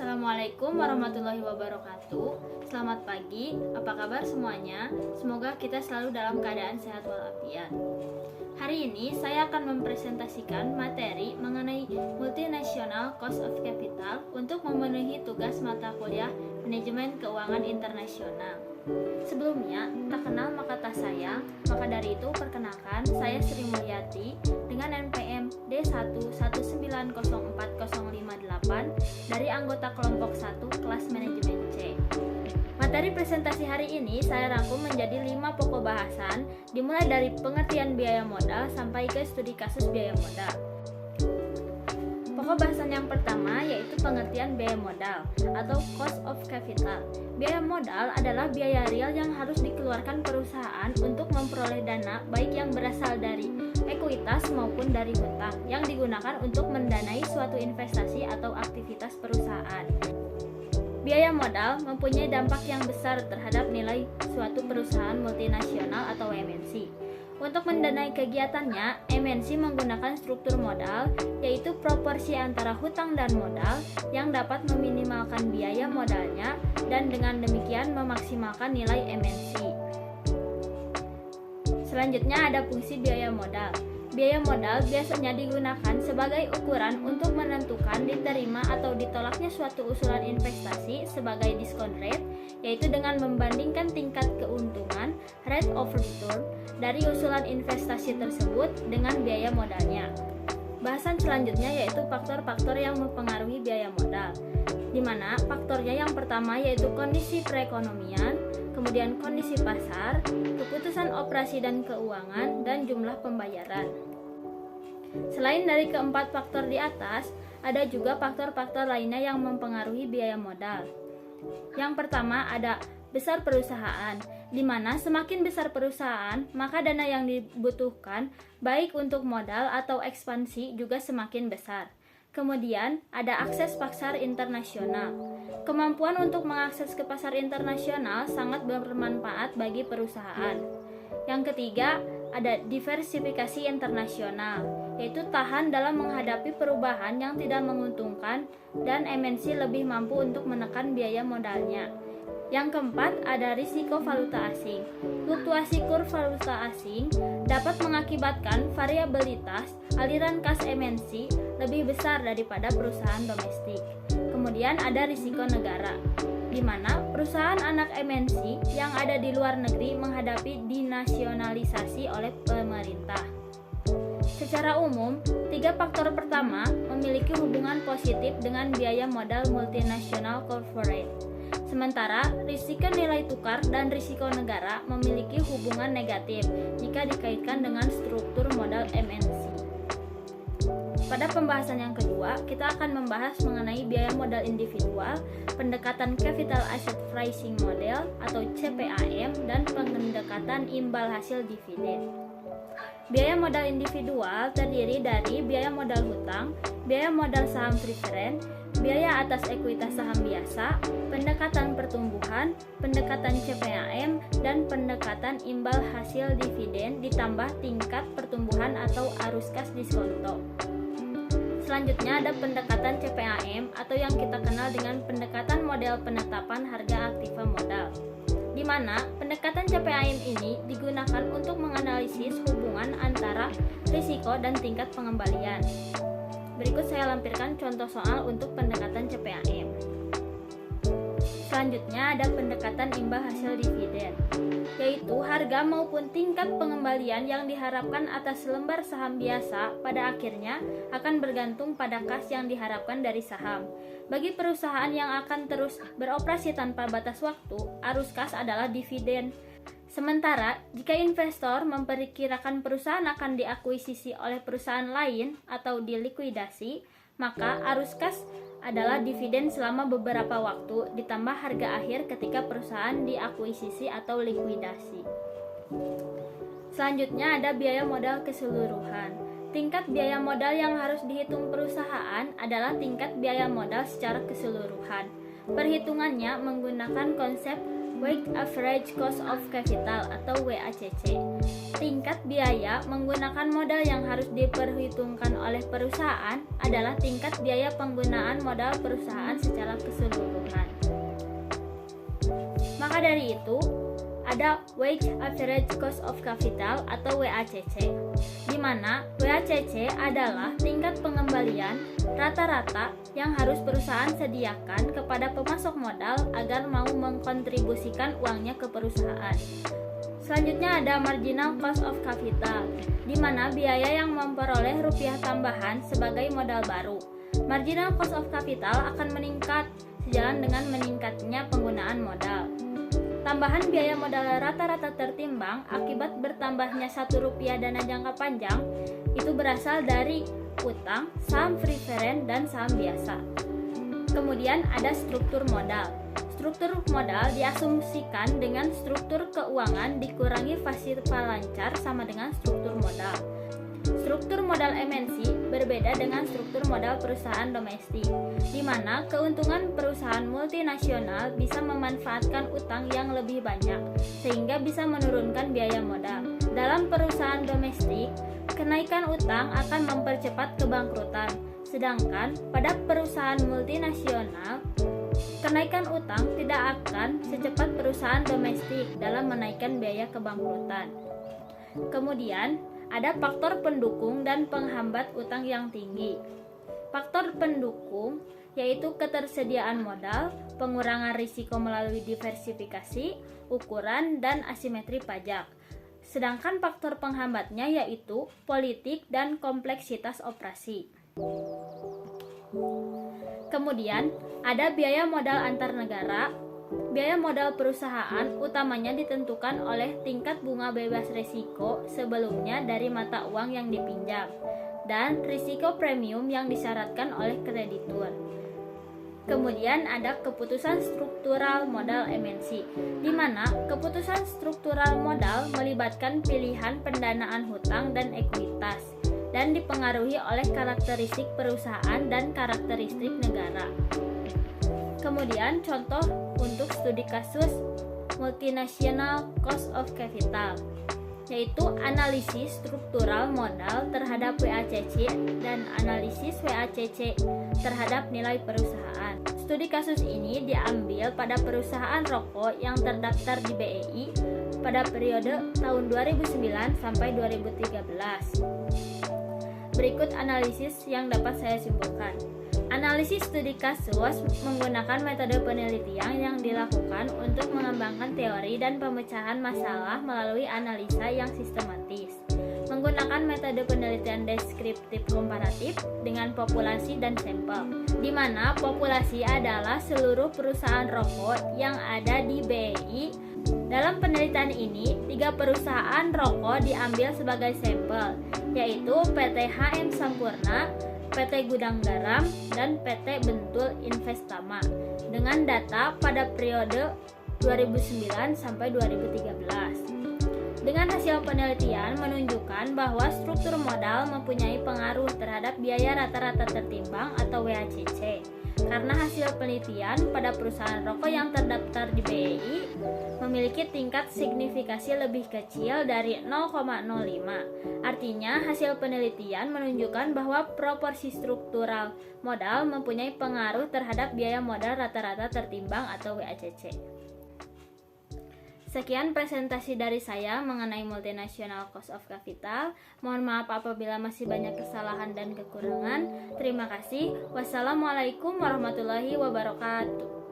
Assalamualaikum warahmatullahi wabarakatuh. Selamat pagi, apa kabar semuanya? Semoga kita selalu dalam keadaan sehat walafiat. Hari ini saya akan mempresentasikan materi mengenai Multinational Cost of Capital untuk memenuhi tugas mata kuliah Manajemen Keuangan Internasional. Sebelumnya, tak kenal maka tak sayang, maka dari itu perkenalkan saya Sri Mulyati dengan NPM D119040558 dari anggota kelompok 1 kelas manajemen C. Materi presentasi hari ini saya rangkum menjadi 5 pokok bahasan, dimulai dari pengertian biaya modal sampai ke studi kasus biaya modal. Pokok bahasan yang pertama yaitu pengertian biaya modal atau cost of capital. Biaya modal adalah biaya real yang harus dikeluarkan perusahaan untuk memperoleh dana baik yang berasal dari ekuitas maupun dari hutang yang digunakan untuk mendanai suatu investasi atau aktivitas perusahaan. Biaya modal mempunyai dampak yang besar terhadap nilai suatu perusahaan multinasional atau MNC. Untuk mendanai kegiatannya, MNC menggunakan struktur modal, yaitu proporsi antara hutang dan modal yang dapat meminimalkan biaya modalnya dan dengan demikian memaksimalkan nilai MNC. Selanjutnya ada fungsi biaya modal. Biaya modal biasanya digunakan sebagai ukuran untuk menentukan diterima atau ditolaknya suatu usulan investasi sebagai discount rate, yaitu dengan membandingkan tingkat keuntungan rate of return dari usulan investasi tersebut dengan biaya modalnya. Bahasan selanjutnya yaitu faktor-faktor yang mempengaruhi biaya modal, di mana faktornya yang pertama yaitu kondisi perekonomian, kemudian kondisi pasar, keputusan operasi dan keuangan, dan jumlah pembayaran. Selain dari keempat faktor di atas, ada juga faktor-faktor lainnya yang mempengaruhi biaya modal. Yang pertama ada besar perusahaan, di mana semakin besar perusahaan, maka dana yang dibutuhkan baik untuk modal atau ekspansi juga semakin besar. Kemudian ada akses pasar internasional. Kemampuan untuk mengakses ke pasar internasional sangat bermanfaat bagi perusahaan. Yang ketiga, ada diversifikasi internasional, yaitu tahan dalam menghadapi perubahan yang tidak menguntungkan dan MNC lebih mampu untuk menekan biaya modalnya. Yang keempat, ada risiko valuta asing. Fluktuasi kurs valuta asing dapat mengakibatkan variabilitas aliran kas MNC lebih besar daripada perusahaan domestik. Kemudian ada risiko negara, di mana perusahaan anak MNC yang ada di luar negeri menghadapi dinasionalisasi oleh pemerintah. Secara umum, 3 faktor pertama memiliki hubungan positif dengan biaya modal multinasional corporate. Sementara risiko nilai tukar dan risiko negara memiliki hubungan negatif jika dikaitkan dengan struktur modal MNC. Pada pembahasan yang kedua, kita akan membahas mengenai biaya modal individual, pendekatan Capital Asset Pricing Model atau CPAM, dan pendekatan imbal hasil dividen. Biaya modal individual terdiri dari biaya modal hutang, biaya modal saham preferen, biaya atas ekuitas saham biasa, pendekatan pertumbuhan, pendekatan CPAM, dan pendekatan imbal hasil dividen ditambah tingkat pertumbuhan atau arus kas diskonto. Selanjutnya ada pendekatan CPAM atau yang kita kenal dengan pendekatan model penetapan harga aktiva modal, di mana pendekatan CPAM ini digunakan untuk menganalisis hubungan antara risiko dan tingkat pengembalian. Berikut saya lampirkan contoh soal untuk pendekatan CPAM. Selanjutnya ada pendekatan imbal hasil dividen, yaitu harga maupun tingkat pengembalian yang diharapkan atas lembar saham biasa pada akhirnya akan bergantung pada kas yang diharapkan dari saham. Bagi perusahaan yang akan terus beroperasi tanpa batas waktu, arus kas adalah dividen. Sementara, jika investor memperkirakan perusahaan akan diakuisisi oleh perusahaan lain atau dilikuidasi, maka arus kas adalah dividen selama beberapa waktu ditambah harga akhir ketika perusahaan diakuisisi atau likuidasi. Selanjutnya ada biaya modal keseluruhan. Tingkat biaya modal yang harus dihitung perusahaan adalah tingkat biaya modal secara keseluruhan. Perhitungannya menggunakan konsep Weighted Average Cost of Capital atau WACC. Tingkat biaya menggunakan modal yang harus diperhitungkan oleh perusahaan adalah tingkat biaya penggunaan modal perusahaan secara keseluruhan. Maka dari itu, ada Weighted Average Cost of Capital atau WACC, di mana WACC adalah tingkat pengembalian rata-rata yang harus perusahaan sediakan kepada pemasok modal agar mau mengkontribusikan uangnya ke perusahaan. Selanjutnya ada Marginal Cost of Capital, di mana biaya yang memperoleh rupiah tambahan sebagai modal baru. Marginal Cost of Capital akan meningkat sejalan dengan meningkatnya penggunaan modal. Tambahan biaya modal rata-rata tertimbang akibat bertambahnya Rp1 dana jangka panjang itu berasal dari utang, saham preferen, dan saham biasa. Kemudian ada struktur modal. Struktur modal diasumsikan dengan struktur keuangan dikurangi fasifa lancar sama dengan struktur modal. Struktur modal MNC berbeda dengan struktur modal perusahaan domestik, di mana keuntungan perusahaan multinasional bisa memanfaatkan utang yang lebih banyak, sehingga bisa menurunkan biaya modal. Dalam perusahaan domestik, kenaikan utang akan mempercepat kebangkrutan, sedangkan pada perusahaan multinasional, kenaikan utang tidak akan secepat perusahaan domestik dalam menaikkan biaya kebangkrutan. Kemudian, ada faktor pendukung dan penghambat utang yang tinggi. Faktor pendukung yaitu ketersediaan modal, pengurangan risiko melalui diversifikasi, ukuran, dan asimetri pajak. Sedangkan faktor penghambatnya yaitu politik dan kompleksitas operasi. Kemudian, ada biaya modal antar negara. Biaya modal perusahaan utamanya ditentukan oleh tingkat bunga bebas risiko sebelumnya dari mata uang yang dipinjam dan risiko premium yang disyaratkan oleh kreditur. Kemudian ada keputusan struktural modal MNC, di mana keputusan struktural modal melibatkan pilihan pendanaan hutang dan ekuitas dan dipengaruhi oleh karakteristik perusahaan dan karakteristik negara. Kemudian contoh untuk studi kasus Multinational Cost of Capital, yaitu analisis struktural modal terhadap WACC dan analisis WACC terhadap nilai perusahaan. Studi kasus ini diambil pada perusahaan rokok yang terdaftar di BEI pada periode tahun 2009 sampai 2013. Berikut analisis yang dapat saya simpulkan. Analisis studi kasus menggunakan metode penelitian yang dilakukan untuk mengembangkan teori dan pemecahan masalah melalui analisa yang sistematis. Menggunakan metode penelitian deskriptif komparatif dengan populasi dan sampel, di mana populasi adalah seluruh perusahaan rokok yang ada di BEI. Dalam penelitian ini, 3 perusahaan rokok diambil sebagai sampel, yaitu PT HM Sampurna, PT Gudang Garam, dan PT Bentul Investama dengan data pada periode 2009 sampai 2013. Dengan hasil penelitian menunjukkan bahwa struktur modal mempunyai pengaruh terhadap biaya rata-rata tertimbang atau WACC. Karena hasil penelitian pada perusahaan rokok yang terdaftar di BEI memiliki tingkat signifikasi lebih kecil dari 0,05. Artinya, hasil penelitian menunjukkan bahwa proporsi struktural modal mempunyai pengaruh terhadap biaya modal rata-rata tertimbang atau WACC. Sekian presentasi dari saya mengenai Multinational Cost of Capital. Mohon maaf apabila masih banyak kesalahan dan kekurangan. Terima kasih. Wassalamualaikum warahmatullahi wabarakatuh.